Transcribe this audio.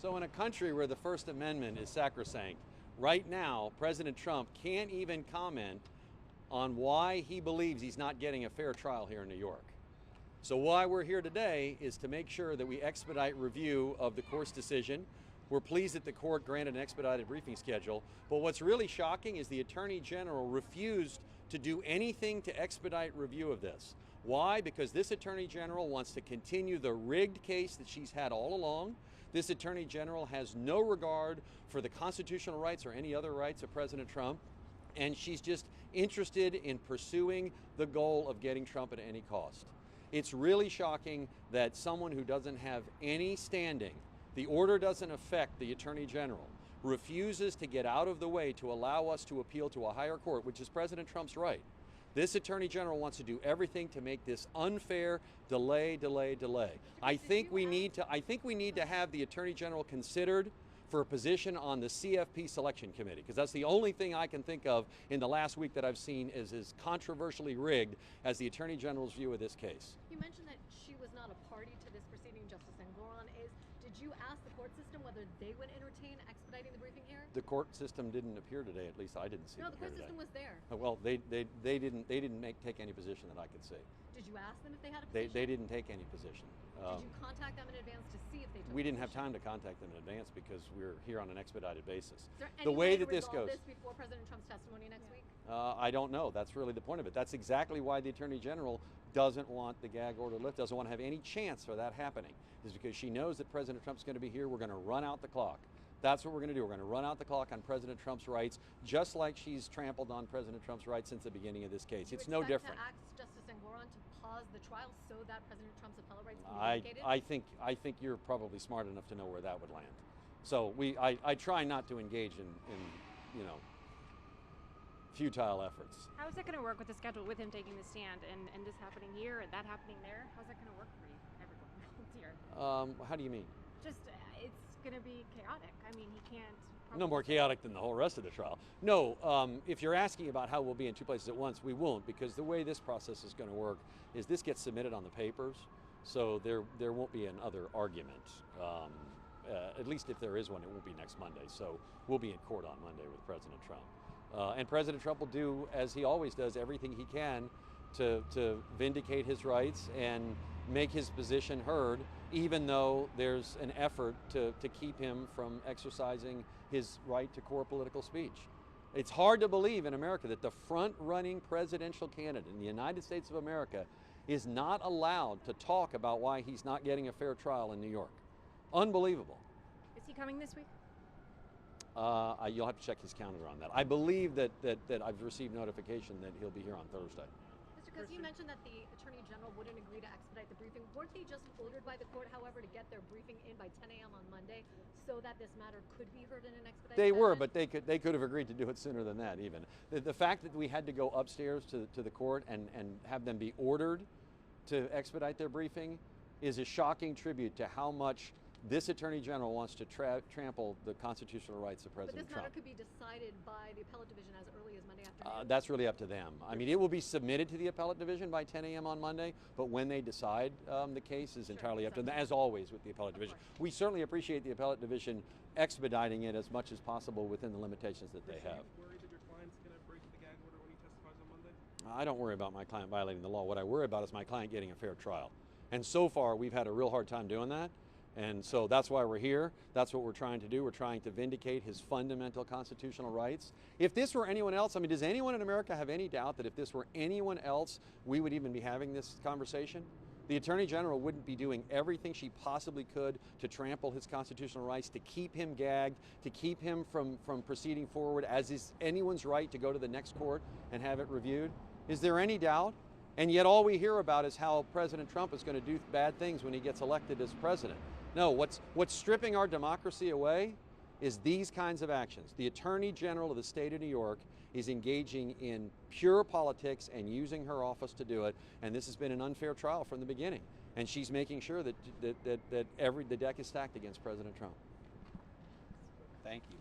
So in a country where the First Amendment is sacrosanct, right now, President Trump can't even comment on why he believes he's not getting a fair trial here in New York. So why we're here today is to make sure that we expedite review of the court's decision. We're pleased that the court granted an expedited briefing schedule, but what's really shocking is the Attorney General refused to do anything to expedite review of this. Why? Because this Attorney General wants to continue the rigged case that she's had all along. This Attorney General has no regard for the constitutional rights or any other rights of President Trump, and she's just interested in pursuing the goal of getting Trump at any cost. It's really shocking that someone who doesn't have any standing, the order doesn't affect the Attorney General, refuses to get out of the way to allow us to appeal to a higher court, which is President Trump's right. This Attorney General wants to do everything to make this unfair delay. I think we need to have the Attorney General considered for a position on the CFP selection committee, because that's the only thing I can think of in the last week that I've seen is as controversially rigged as the Attorney General's view of this case. You mentioned that she was not a party to this proceeding, Justice Engoron is. Did you ask the court system whether they would entertain expediting the briefing here? The court system didn't appear today, at least I didn't see No, them the court here system today. was there. Well, they didn't take any position that I could see. Did you ask them if they had a position? They didn't take any position. Did you contact them in advance to see if they took We didn't a have position? time to contact them in advance because we're here on an expedited basis. Is there any The way that to this resolve goes, this before President Trump's testimony next week? I don't know. That's really the point of it. That's exactly why the Attorney General doesn't want the gag order lifted, doesn't want to have any chance for that happening, is because she knows that President Trump's going to be here. We're going to run out the clock. That's what we're going to do. We're going to run out the clock on President Trump's rights, just like she's trampled on President Trump's rights since the beginning of this case. It's no different. Do you expect to ask Justice Engoron to pause the trial so that President Trump's appellate rights can be vindicated? I think you're probably smart enough to know where that would land. So I try not to engage in futile efforts. How is that going to work with the schedule, with him taking the stand and this happening here and that happening there? How's that going to work for you, everyone here? How do you mean? Just, it's going to be chaotic. I mean, he can't... No more chaotic than the whole rest of the trial. No, if you're asking about how we'll be in two places at once, we won't, because the way this process is going to work is this gets submitted on the papers, so there won't be another argument. At least if there is one, it won't be next Monday. So we'll be in court on Monday with President Trump. And President Trump will do, as he always does, everything he can to vindicate his rights and make his position heard, even though there's an effort to keep him from exercising his right to core political speech. It's hard to believe in America that the front-running presidential candidate in the United States of America is not allowed to talk about why he's not getting a fair trial in New York. Unbelievable. Is he coming this week? You'll have to check his calendar on that. I believe that I've received notification that he'll be here on Thursday. Mr. Kise, you mentioned that the Attorney General wouldn't agree to expedite the briefing. Weren't they just ordered by the court, however, to get their briefing in by 10 a.m. on Monday so that this matter could be heard in an expedited They were, fashion? but they could have agreed to do it sooner than that even. The fact that we had to go upstairs to the court and have them be ordered to expedite their briefing is a shocking tribute to how much this Attorney General wants to trample the constitutional rights of President Trump. But this matter could be decided by the appellate division as early as Monday afternoon? That's really up to them. I mean, it will be submitted to the appellate division by 10 a.m. on Monday, but when they decide the case is entirely up to them, as always with the appellate division. We certainly appreciate the appellate division expediting it as much as possible within the limitations that they have. Are you worried that your client's going to break the gag order when he testifies on Monday? I don't worry about my client violating the law. What I worry about is my client getting a fair trial. And so far, we've had a real hard time doing that. And so that's why we're here. That's what we're trying to do. We're trying to vindicate his fundamental constitutional rights. If this were anyone else, I mean, does anyone in America have any doubt that if this were anyone else, we would even be having this conversation? The Attorney General wouldn't be doing everything she possibly could to trample his constitutional rights, to keep him gagged, to keep him from proceeding forward, as is anyone's right to go to the next court and have it reviewed. Is there any doubt? And yet all we hear about is how President Trump is going to do bad things when he gets elected as president. No, what's stripping our democracy away is these kinds of actions. The Attorney General of the state of New York is engaging in pure politics and using her office to do it, and this has been an unfair trial from the beginning. And she's making sure that the deck is stacked against President Trump. Thank you.